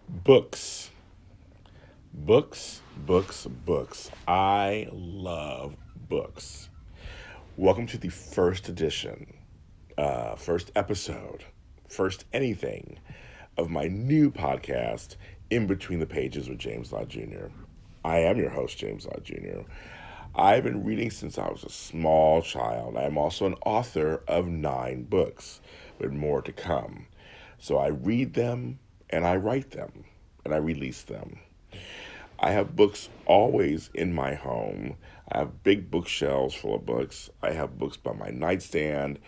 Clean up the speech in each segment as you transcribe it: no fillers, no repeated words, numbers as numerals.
Books. Books. I love books. Welcome to the first edition, first episode, first anything of my new podcast, In Between the Pages with James Lott Jr. I am your host, James Lott Jr. I've been reading since I was a small child. I am also an author of 9 books, with more to come. So I read them and I write them and I release them. I have books always in my home. I have big bookshelves full of books. I have books by my nightstand.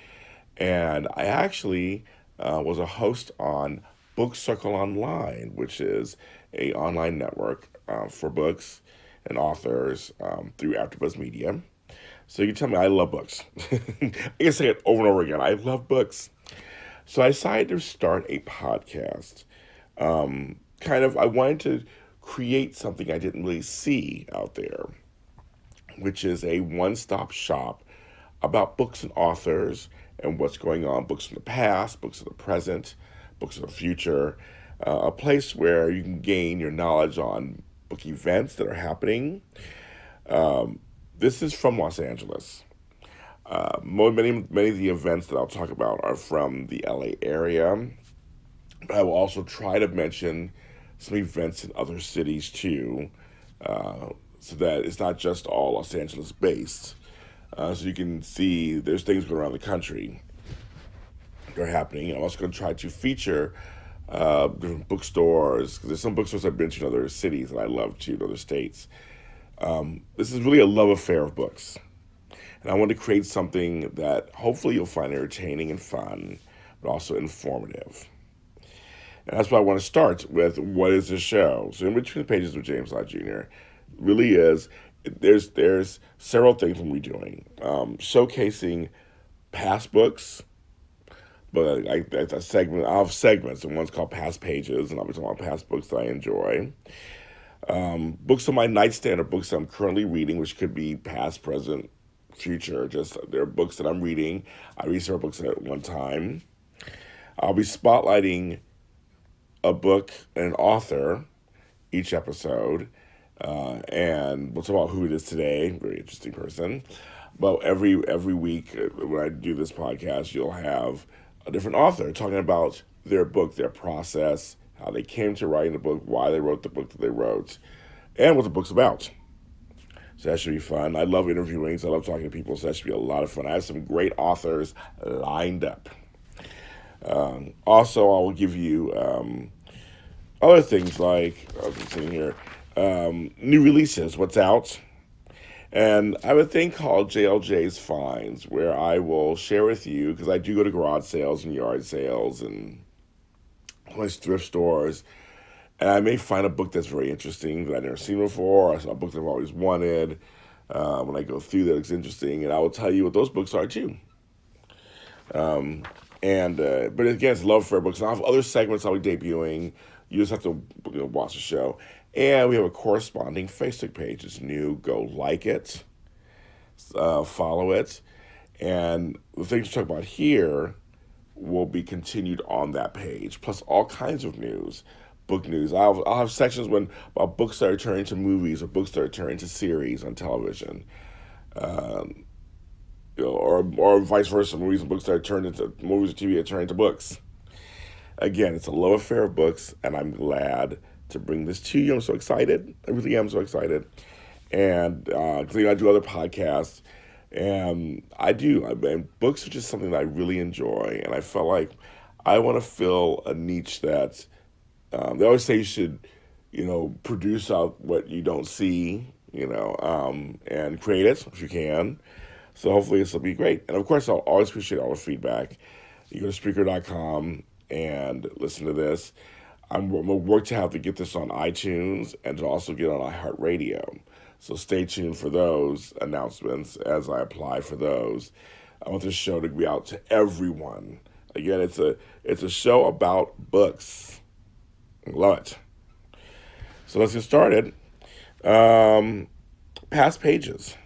And I actually was a host on Book Circle Online, which is a online network for books and authors through AfterBuzz Media. So you tell me I love books. I can say it over and over again. I love books. So I decided to start a podcast. I wanted to create something I didn't really see out there, which is a one stop shop about books and authors and what's going on, books from the past, books of the present, books of the future, a place where you can gain your knowledge on book events that are happening. This is from Los Angeles. Many of the events that I'll talk about are from the LA area. But I will also try to mention some events in other cities too, so that it's not just all Los Angeles based. So you can see there's things going around the country that are happening. I'm also going to try to feature different bookstores, because there's some bookstores I've been to in other cities that I love too, in other states. This is really a love affair of books. And I want to create something that hopefully you'll find entertaining and fun, but also informative. And that's why I want to start with what is the show. So In Between the Pages with James Lott Jr. really is, there's several things we'll be doing. Showcasing past books, but like that's a segment. I'll have segments, and one's called Past Pages, and I'll be talking about past books that I enjoy. Books on my nightstand are books I'm currently reading, which could be past, present, future. Just they're books that I'm reading. I read several books at one time. I'll be spotlighting a book and an author each episode, and we'll talk about who it is today. Very interesting person. But every week when I do this podcast, you'll have a different author talking about their book, their process, how they came to writing the book, why they wrote the book that they wrote, and what the book's about. So that should be fun. I love interviewing, so I love talking to people, so that should be a lot of fun. I have some great authors lined up. Also, I will give you other things like, I was sitting here, new releases, what's out. And I have a thing called JLJ's Finds, where I will share with you, because I do go to garage sales and yard sales and nice thrift stores, and I may find a book that's very interesting that I've never seen before, or a book that I've always wanted. When I go through that, it's interesting, and I will tell you what those books are too. But again, it's love for books. And I'll have other segments I'll be debuting. You just have to watch the show. And we have a corresponding Facebook page. It's new. Go like it, follow it, and the things we talk about here will be continued on that page. Plus, all kinds of news, book news. I'll have sections about books that are turning to movies or books that are turning to series on television. Or vice versa, movies and books that are turned into movies and TV that turn into books. Again, it's a love affair of books, and I'm glad to bring this to you. I'm so excited. I really am so excited. And because I do other podcasts, and and books are just something that I really enjoy, and I felt like I want to fill a niche that they always say you should, produce out what you don't see, and create it if you can. So hopefully this will be great. And of course, I'll always appreciate all the feedback. You go to Spreaker.com and listen to this. I'm going to work to have to get this on iTunes and to also get on iHeartRadio. So stay tuned for those announcements as I apply for those. I want this show to be out to everyone. Again, it's a show about books. Love it. So let's get started. Past pages.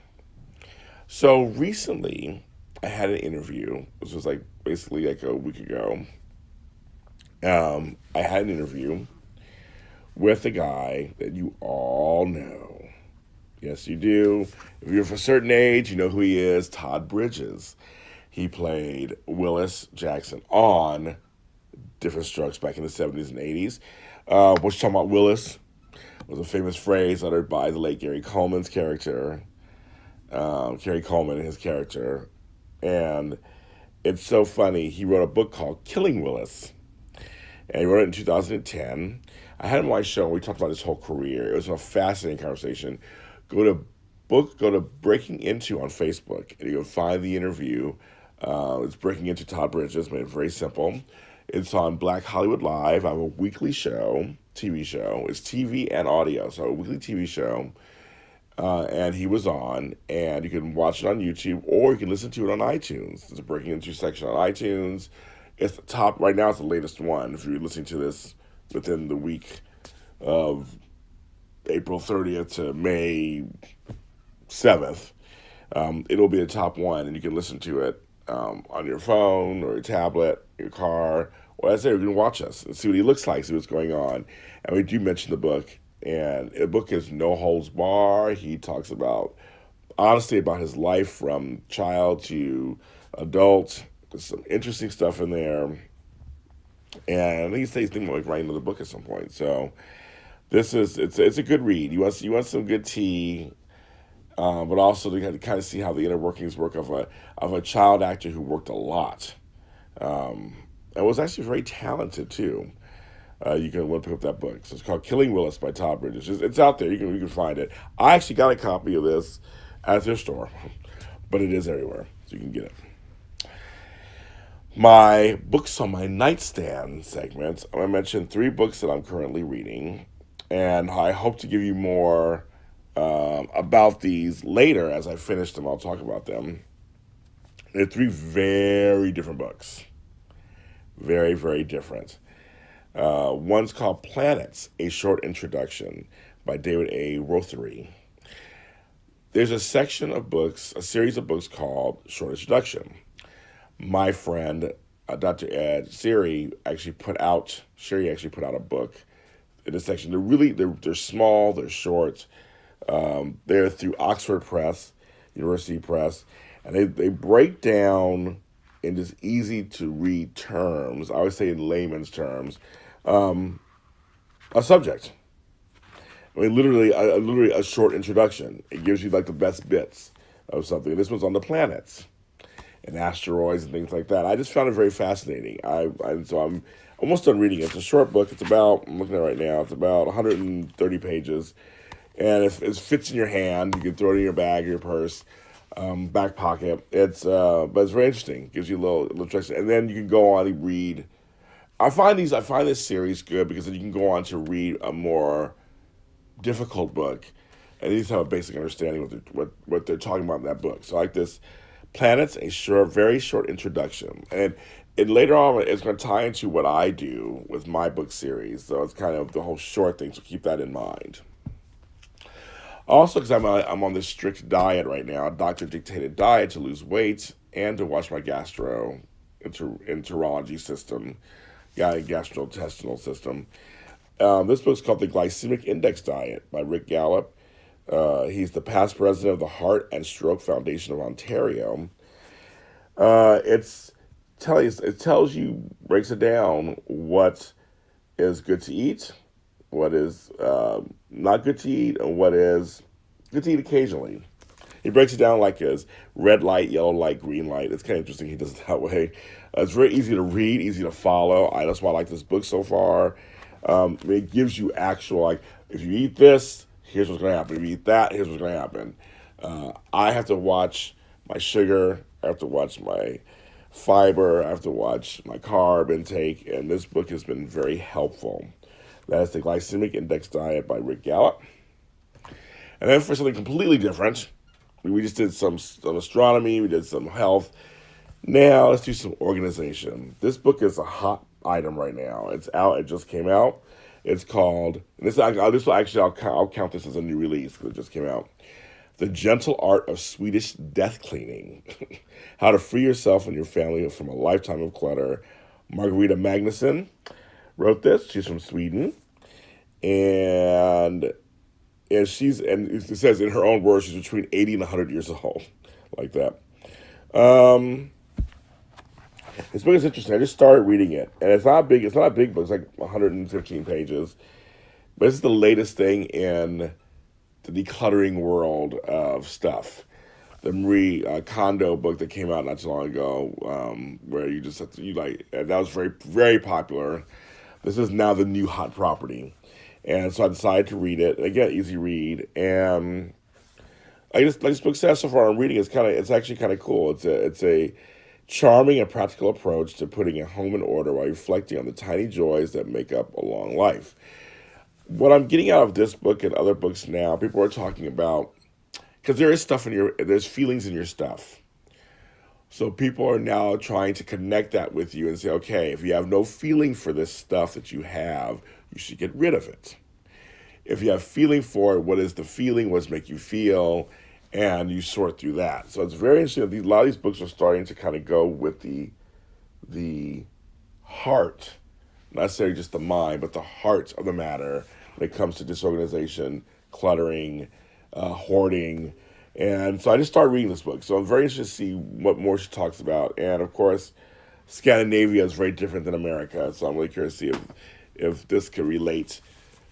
So recently, I had an interview. This was basically like a week ago. I had an interview with a guy that you all know. Yes, you do. If you're of a certain age, you know who he is. Todd Bridges. He played Willis Jackson on Different Strokes back in the 70s and 80s. What you talking about, Willis? Was a famous phrase uttered by the late Gary Coleman's character, Gary Coleman and his character. And it's so funny. He wrote a book called Killing Willis, and he wrote it in 2010. I had him on my show, and we talked about his whole career. It was a fascinating conversation. Go to Breaking Into on Facebook, and you'll find the interview. It's Breaking Into Todd Bridges, made it very simple. It's on Black Hollywood Live. I have a weekly show, TV show. It's TV and audio, so a weekly TV show. And he was on, and you can watch it on YouTube, or you can listen to it on iTunes. There's a Breaking Into section on iTunes. It's the top, right now it's the latest one. If you're listening to this within the week of April 30th to May 7th, it'll be the top one, and you can listen to it on your phone or your tablet, your car, or as I say, you can watch us and see what he looks like, see what's going on. And we do mention the book, and the book is no holds bar. He talks about, honestly, about his life from child to adult. There's some interesting stuff in there. And he's thinking about writing another book at some point. So it's a good read. You want some good tea, but also to kind of see how the inner workings work of a child actor who worked a lot, and was actually very talented too. You can want to pick up that book. So it's called Killing Willis by Todd Bridges. It's out there. You can find it. I actually got a copy of this at their store, but it is everywhere, so you can get it. My books on my nightstand segment, I'm going to mention 3 books that I'm currently reading, and I hope to give you more about these later as I finish them. I'll talk about them. They're 3 very different books. Very, very different. One's called Planets, A Short Introduction by David A. Rothery. There's a section of books, a series of books called Short Introduction. My friend, Dr. Ed Sherry actually put out a book in this section. They're small, they're short. They're through Oxford Press, University Press, and they break down in just easy to read terms. I would say in layman's terms, a subject. I mean, literally a short introduction. It gives you like the best bits of something. This one's on the planets and asteroids and things like that. I just found it very fascinating. So I'm almost done reading it. It's a short book. I'm looking at it right now. It's about 130 pages, and it fits in your hand. You can throw it in your bag or your purse, back pocket. But it's very interesting. It gives you a little trick, and then you can go on and read. I find this series good because then you can go on to read a more difficult book, and you just have a basic understanding of what they're talking about in that book. So I like this. Planets, very short introduction. And later on, it's going to tie into what I do with my book series. So it's kind of the whole short thing, so keep that in mind. Also, because I'm on this strict diet right now, a doctor-dictated diet to lose weight and to watch my gastroenterology system, gastrointestinal system. This book's called The Glycemic Index Diet by Rick Gallup. He's the past president of the Heart and Stroke Foundation of Ontario. It breaks it down what is good to eat, what is not good to eat, and what is good to eat occasionally. He breaks it down like as red light, yellow light, green light. It's kind of interesting he does it that way. It's very easy to read, easy to follow. That's why I like this book so far. It gives you actual, like, if you eat this, here's what's going to happen. If you eat that, here's what's going to happen. I have to watch my sugar. I have to watch my fiber. I have to watch my carb intake. And this book has been very helpful. That is The Glycemic Index Diet by Rick Gallup. And then for something completely different, we just did some astronomy. We did some health. Now let's do some organization. This book is a hot item right now. It's out. It just came out. It's called, I'll count this as a new release because it just came out. The Gentle Art of Swedish Death Cleaning. How to Free Yourself and Your Family from a Lifetime of Clutter. Margareta Magnusson wrote this. She's from Sweden. and and it says in her own words she's between 80 and 100 years old, like that. Um, this book is interesting. I just started reading it, and it's not big. It's not a big book. It's like 115 pages, but it's the latest thing in the decluttering world of stuff. The Marie Kondo book that came out not too long ago, where you just have to, you like, and that was very popular. This is now the new hot property, and so I decided to read it. Again, easy read, and this book says so far I'm reading it's actually kind of cool. It's a charming and practical approach to putting a home in order while reflecting on the tiny joys that make up a long life. What I'm getting out of this book and other books now, people are talking about, because there is stuff there's feelings in your stuff. So people are now trying to connect that with you and say, okay, if you have no feeling for this stuff that you have, you should get rid of it. If you have feeling for it, what is the feeling? What does it make you feel? And you sort through that. So it's very interesting that a lot of these books are starting to kind of go with the heart, not necessarily just the mind, but the heart of the matter when it comes to disorganization, cluttering, hoarding. And so I just started reading this book. So I'm very interested to see what more she talks about. And of course, Scandinavia is very different than America. So I'm really curious to see if this could relate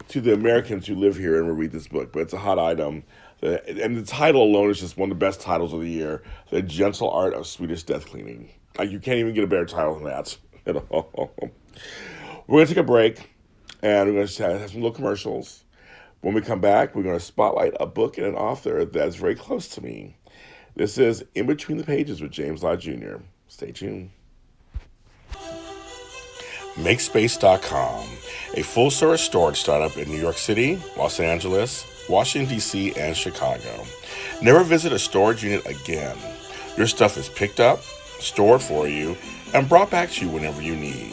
to the Americans who live here and will read this book. But it's a hot item. And the title alone is just one of the best titles of the year. The Gentle Art of Swedish Death Cleaning. Like, you can't even get a better title than that. We're going to take a break, and we're going to have some little commercials. When we come back, we're going to spotlight a book and an author that's very close to me. This is In Between the Pages with James Lott Jr. Stay tuned. MakeSpace.com, a full-service storage startup in New York City, Los Angeles, Washington, D.C., and Chicago. Never visit a storage unit again. Your stuff is picked up, stored for you, and brought back to you whenever you need.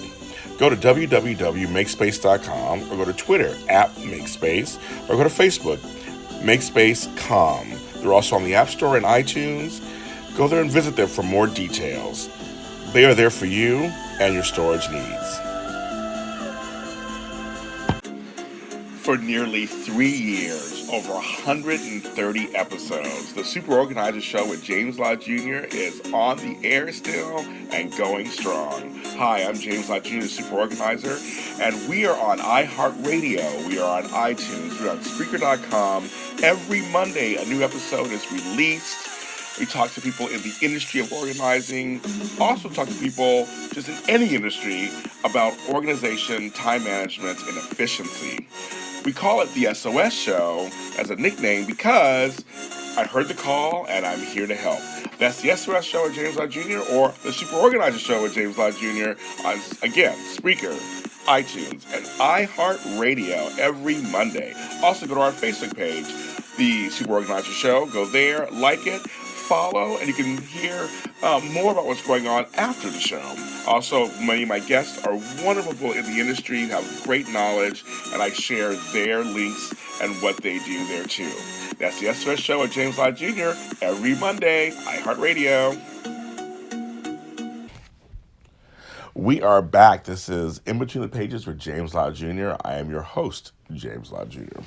Go to www.makespace.com or go to Twitter @MakeSpace or go to Facebook, MakeSpace.com. They're also on the App Store and iTunes. Go there and visit them for more details. They are there for you and your storage needs. For nearly 3 years, over 130 episodes, the Super Organizer Show with James Lott Jr. is on the air still and going strong. Hi, I'm James Lott Jr., Super Organizer, and we are on iHeartRadio, we are on iTunes, we're on Spreaker.com. Every Monday, a new episode is released. We talk to people in the industry of organizing, also talk to people just in any industry about organization, time management, and efficiency. We call it the SOS Show as a nickname because I heard the call and I'm here to help. That's the SOS Show with James Lott Jr. or the Super Organizer Show with James Lott Jr. on, again, Spreaker, iTunes, and iHeartRadio every Monday. Also go to our Facebook page, the Super Organizer Show. Go there, like it, follow, and you can hear more about what's going on after the show. Also, many of my guests are wonderful people in the industry, have great knowledge, and I share their links and what they do there too. That's the SOS Show with James Lott Jr. every Monday, iHeartRadio. We are back. This is In Between the Pages with James Lott Jr. I am your host, James Lott Jr.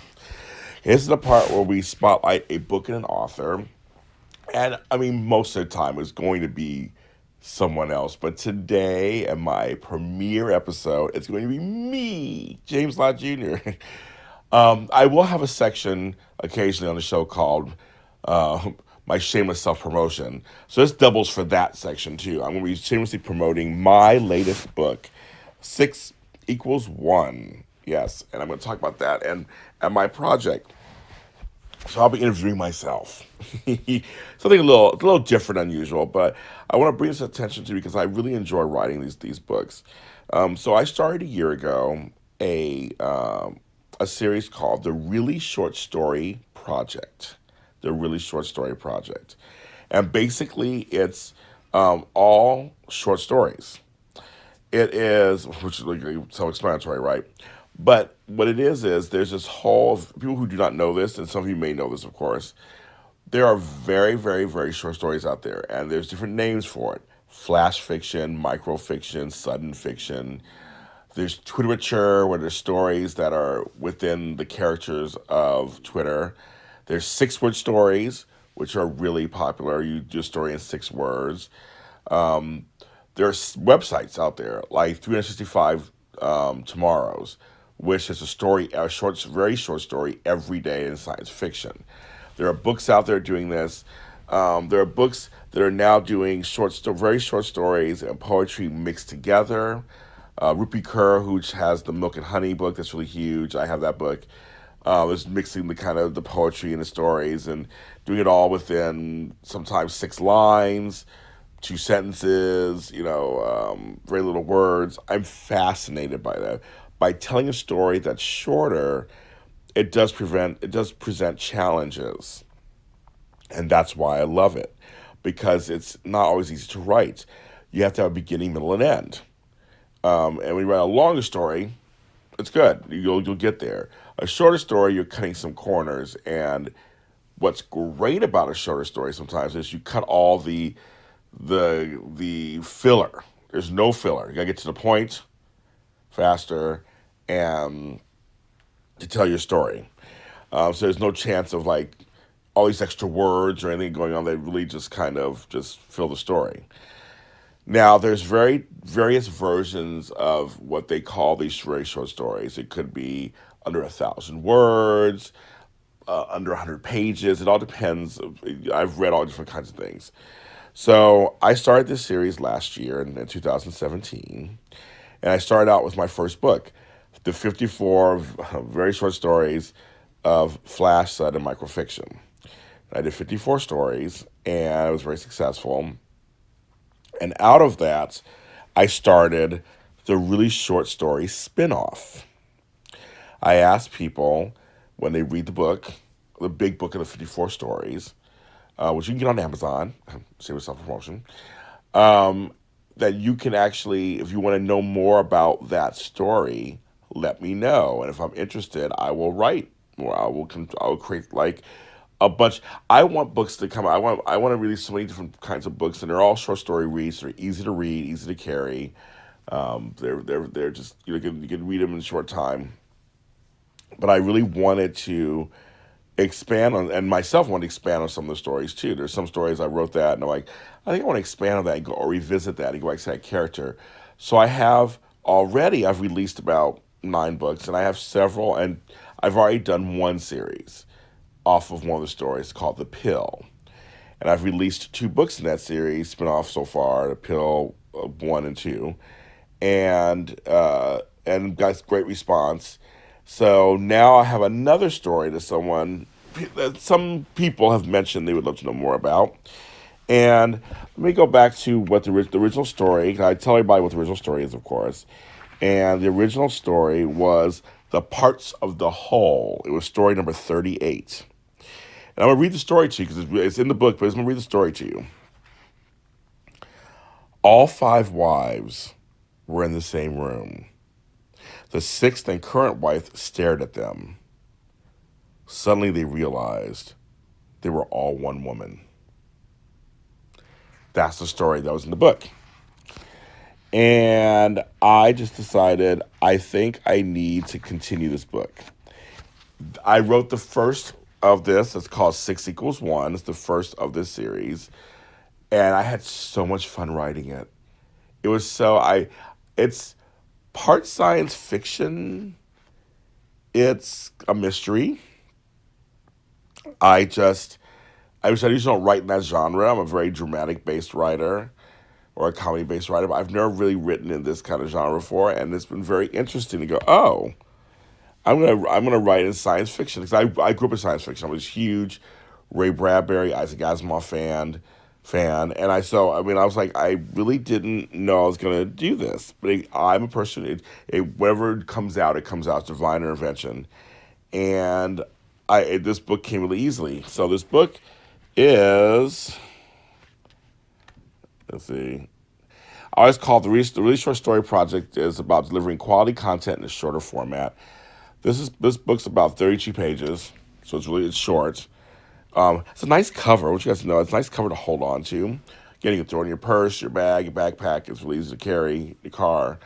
This is the part where we spotlight a book and an author. And I mean, most of the time it's going to be someone else. But today, in my premiere episode, it's going to be me, James Lott Jr. I will have a section occasionally on the show called my shameless self-promotion. So this doubles for that section too. I'm going to be shamelessly promoting my latest book, 6 equals 1. Yes, and I'm going to talk about that and my project. So I'll be interviewing myself. Something a little different, unusual, but I want to bring this attention to because I really enjoy writing these books. So I started a year ago a series called The Really Short Story Project. The Really Short Story Project, and basically it's all short stories. It is, which is like self-explanatory, right? But what it is there's this whole, people who do not know this, and some of you may know this, of course, there are very, very, very short stories out there, and there's different names for it. Flash fiction, microfiction, sudden fiction. There's Twiterature, where there's stories that are within the characters of Twitter. There's 6-word stories, which are really popular. You do a story in 6 words. There's websites out there like 365 Tomorrows, which is a story, a short, very short story every day in science fiction. There are books out there doing this. There are books that are now doing very short stories and poetry mixed together. Rupi Kaur, who has the Milk and Honey book, that's really huge. I have that book. Is mixing the kind of the poetry and the stories and doing it all within sometimes 6 lines, 2 sentences, very little words. I'm fascinated by that. By telling a story that's shorter, it does present challenges, and that's why I love it, because it's not always easy to write. You have to have a beginning, middle, and end. And when you write a longer story, it's good. You'll get there. A shorter story, you're cutting some corners, and what's great about a shorter story sometimes is you cut all the filler. There's no filler. You gotta get to the point faster and to tell your story. So there's no chance of like all these extra words or anything going on that really just kind of just fill the story. Now, there's various versions of what they call these very short stories. It could be under 1,000 words, under 100 pages. It all depends. I've read all different kinds of things. So I started this series last year in 2017, and I started out with my first book, the 54 very short stories of flash, sud, and microfiction. I did 54 stories, and I was very successful. And out of that, I started the really short story spin-off. I asked people when they read the book, the big book of the 54 stories, which you can get on Amazon, save self-promotion, that you can actually, if you want to know more about that story, let me know. And if I'm interested, I will write, or I will create like a bunch. I want books to come out. I want to release so many different kinds of books, and they're all short story reads. They're easy to read, easy to carry. They're just you can read them in a short time. But I really wanted to expand on, and myself wanted to expand on some of the stories too. There's some stories I wrote that, and I'm like, I think I want to expand on that and go or revisit that and go back to that character. So I've released about 9 books, and I have several, and I've already done one series off of one of the stories called The Pill. And I've released 2 books in that series, spin-off so far, The Pill 1 and 2, and got great response. So now I have another story that some people have mentioned they would love to know more about. And let me go back to what the original story. I tell everybody what the original story is, of course. And the original story was The Parts of the Whole. It was story number 38. And I'm going to read the story to you because it's in the book, but I'm going to read the story to you. All 5 wives were in the same room. The 6th and current wife stared at them. Suddenly they realized they were all one woman. That's the story that was in the book. And I just decided I think I need to continue this book. I wrote the first of this. It's called 6 equals 1. It's the first of this series. And I had so much fun writing it. It's part science fiction. It's a mystery. I just usually don't write in that genre. I'm a very dramatic based writer or a comedy based writer, but I've never really written in this kind of genre before, and it's been very interesting to go, oh, I'm gonna write in science fiction because I grew up in science fiction. I was a huge Ray Bradbury, Isaac Asimov fan, and I was like, I really didn't know I was gonna do this, but I'm a person. Whatever comes out, it comes out. It's divine intervention, and this book came really easily. So this book is, let's see. I always call it the really short story project is about delivering quality content in a shorter format. This book's about 32 pages, so it's short. It's a nice cover. What you guys know, it's a nice cover to hold on to. Again, you can throw it in your purse, your bag, your backpack. It's really easy to carry in your car.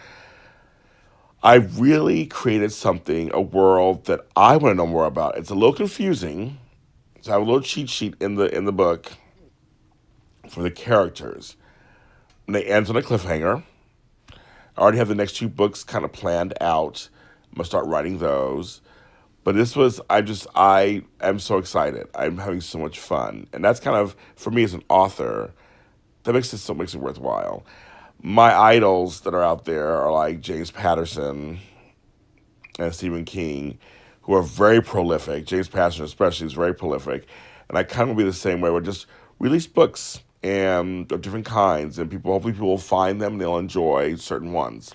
I really created something, a world that I want to know more about. It's a little confusing, so I have a little cheat sheet in the book for the characters. And it ends on a cliffhanger. I already have the next two books kind of planned out. I'm gonna start writing those. But this was I am so excited. I'm having so much fun, and that's kind of for me as an author. Makes it worthwhile. My idols that are out there are like James Patterson and Stephen King, who are very prolific. James Patterson especially is very prolific, and I kind of will be the same way. We'll just release books and of different kinds, and hopefully people will find them and they'll enjoy certain ones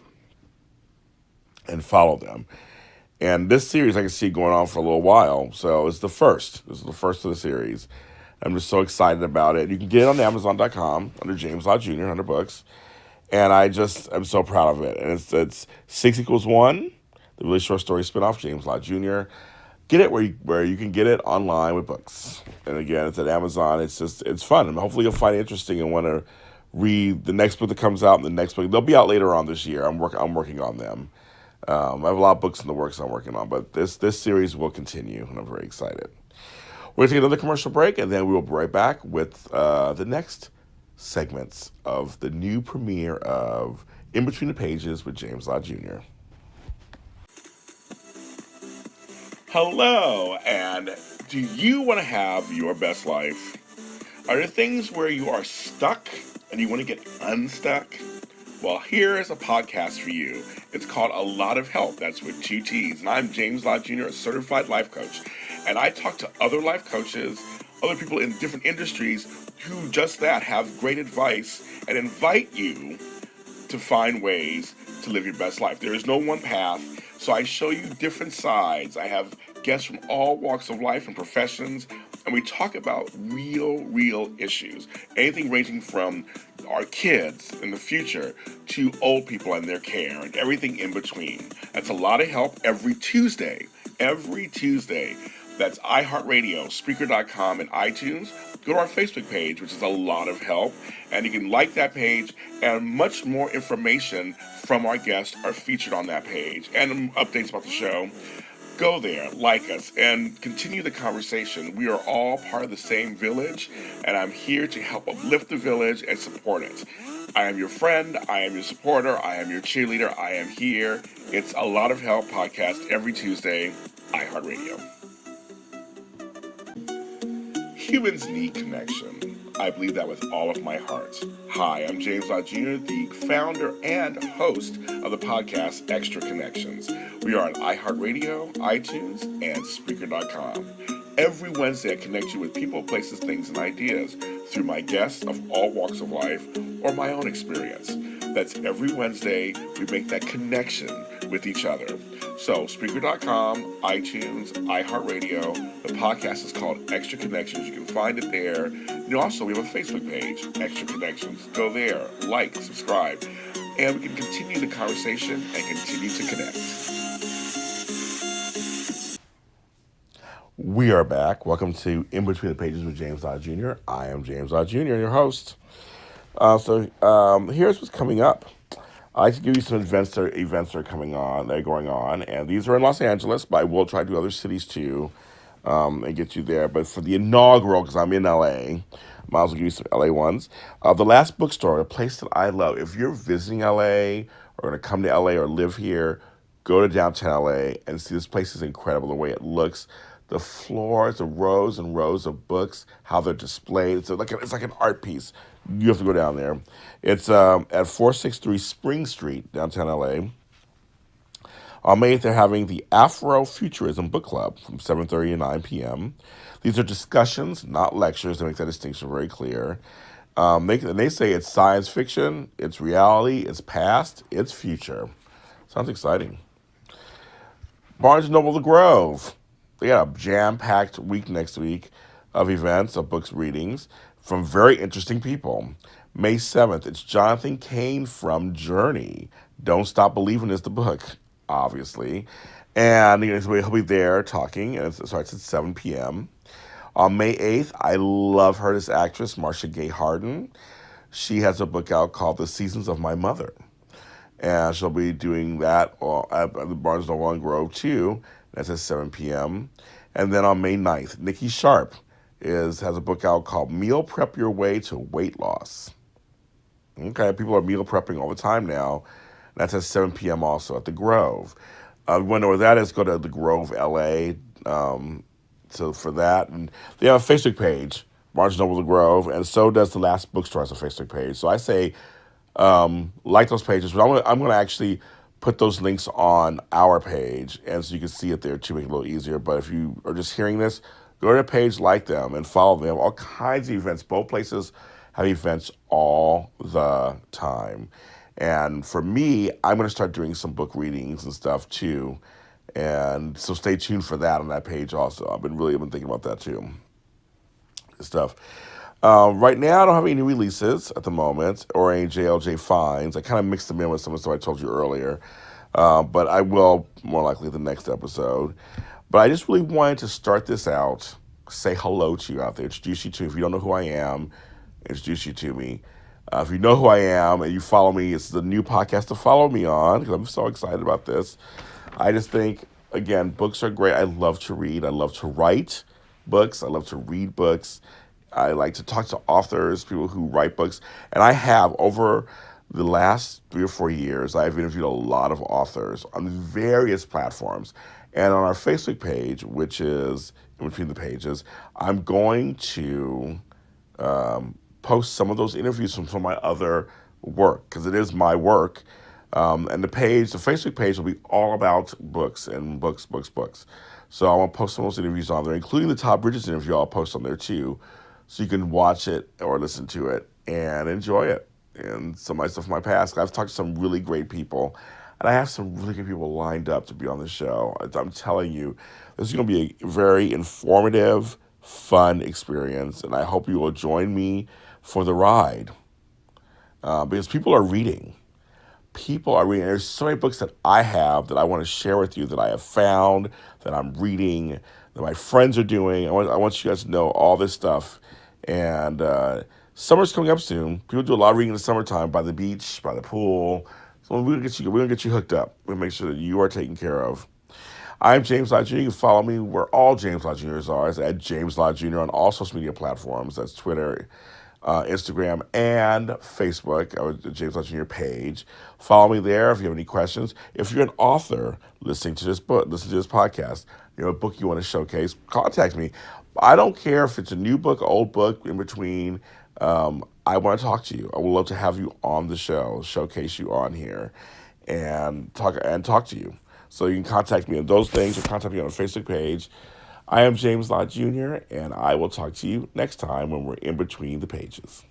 and follow them. And this series I can see going on for a little while. So it's the first. This is the first of the series. I'm just so excited about it. You can get it on Amazon.com under James Lott Jr. under books. And I'm so proud of it. And it's 6=1, the really short story spinoff, James Lott Jr. Get it where you can get it online with books. And again, it's at Amazon. It's fun. And hopefully you'll find it interesting and want to read the next book that comes out and the next book. They'll be out later on this year. I'm working on them. I have a lot of books in the works I'm working on, but this series will continue, and I'm very excited. We're going to take another commercial break, and then we will be right back with the next segments of the new premiere of In Between the Pages with James Lott Jr. Hello, and do you want to have your best life? Are there things where you are stuck and you want to get unstuck? Well, here is a podcast for you. It's called A Lot of Help. That's with two T's. And I'm James Lott Jr., a certified life coach. And I talk to other life coaches, other people in different industries who just that have great advice and invite you to find ways to live your best life. There is no one path, so I show you different sides. I have guests from all walks of life and professions, and we talk about real issues. Anything ranging from our kids in the future to old people and their care and everything in between. That's A Lot of Help every Tuesday. Every Tuesday. That's iHeartRadio, Spreaker.com, and iTunes. Go to our Facebook page, which is A Lot of Help, and you can like that page, and much more information from our guests are featured on that page, and updates about the show. Go there, like us, and continue the conversation. We are all part of the same village, and I'm here to help uplift the village and support it. I am your friend, I am your supporter, I am your cheerleader, I am here. It's A Lot of Help podcast every Tuesday, iHeartRadio. Humans need connection. I believe that with all of my heart. Hi, I'm James Lott Jr., the founder and host of the podcast Extra Connections. We are on iHeartRadio, iTunes, and Spreaker.com. Every Wednesday, I connect you with people, places, things, and ideas through my guests of all walks of life or my own experience. That's every Wednesday, we make that connection with each other. So, Spreaker.com, iTunes, iHeartRadio. The podcast is called Extra Connections. You can find it there. And also, we have a Facebook page, Extra Connections. Go there, like, subscribe, and we can continue the conversation and continue to connect. We are back. Welcome to In Between the Pages with James Lott Jr. I am James Lott Jr., your host. Here's what's coming up. I like to give you some events that are going on, and these are in Los Angeles, but I will try to do other cities too, and get you there. But for the inaugural, because I'm in LA, might as well give you some LA ones. The Last Bookstore, a place that I love. If you're visiting LA or going to come to LA or live here, go to downtown LA and see this place is incredible. The way it looks, the floors, the rows and rows of books, how they're displayed. It's like an art piece. You have to go down there. It's at 463 Spring Street, downtown LA. On May 8th, they're having the Afrofuturism Book Club from 7:30 to 9 p.m. These are discussions, not lectures. They make that distinction very clear. They say it's science fiction, it's reality, it's past, it's future. Sounds exciting. Barnes & Noble The Grove. They got a jam-packed week next week of events, of books, readings from very interesting people. May 7th, it's Jonathan Cain from Journey. Don't Stop Believing is the book, obviously. And he'll be there talking, and it starts at 7 p.m. On May 8th, I love her, this actress, Marcia Gay Harden. She has a book out called The Seasons of My Mother. and she'll be doing that at the Barnes & Noble on Grove too. That's at 7 p.m. And then on May 9th, Nikki Sharp has a book out called Meal Prep Your Way to Weight Loss. Okay, people are meal prepping all the time now. That's at 7 p.m. also at the Grove. You want to know where that is? Go to the Grove, LA. So for that, and they have a Facebook page, Barnes Noble The Grove, and so does the Last Bookstore has a Facebook page. So I say like those pages, but I'm gonna actually put those links on our page, and so you can see it there to make it a little easier. But if you are just hearing this, go to their page, like them, and follow them. All kinds of events. Both places have events all the time. And for me, I'm gonna start doing some book readings and stuff too. And so stay tuned for that on that page also. I've been thinking about that too. Stuff. Right now, I don't have any new releases at the moment or any JLJ finds. I kind of mixed them in with some of the stuff I told you earlier, but I will more likely the next episode. But I just really wanted to start this out, say hello to you out there, introduce you to. If you don't know who I am, introduce you to me. If you know who I am and you follow me, it's the new podcast to follow me on because I'm so excited about this. I just think, again, books are great. I love to read. I love to write books. I love to read books. I like to talk to authors, people who write books. And I have, over the last 3 or 4 years, I've interviewed a lot of authors on various platforms. And on our Facebook page, which is in between the pages, I'm going to post some of those interviews from some of my other work, because it is my work. And the Facebook page will be all about books and books, books, books. So I want to post some of those interviews on there, including the Todd Bridges interview I'll post on there too. So you can watch it or listen to it and enjoy it. And some of my stuff from my past. I've talked to some really great people, and I have some really good people lined up to be on the show. I'm telling you, this is going to be a very informative, fun experience, and I hope you will join me for the ride because people are reading. People are reading. There's so many books that I have that I want to share with you that I have found, that I'm reading, that my friends are doing. I want you guys to know all this stuff. And summer's coming up soon. People do a lot of reading in the summertime by the beach, by the pool. So we're gonna get you hooked up. We're gonna make sure that you are taken care of. I'm James Lott Jr. You can follow me where all James Lott Jr.'s are. It's at James Lott Jr. on all social media platforms. That's Twitter, Instagram, and Facebook. The James Lott Jr. page. Follow me there if you have any questions. If you're an author listening to this podcast, you know, a book you want to showcase, contact me. I don't care if it's a new book, old book, in between. I want to talk to you. I would love to have you on the show, showcase you on here, and talk to you. So you can contact me on those things or contact me on the Facebook page. I am James Lott Jr., and I will talk to you next time when we're in between the pages.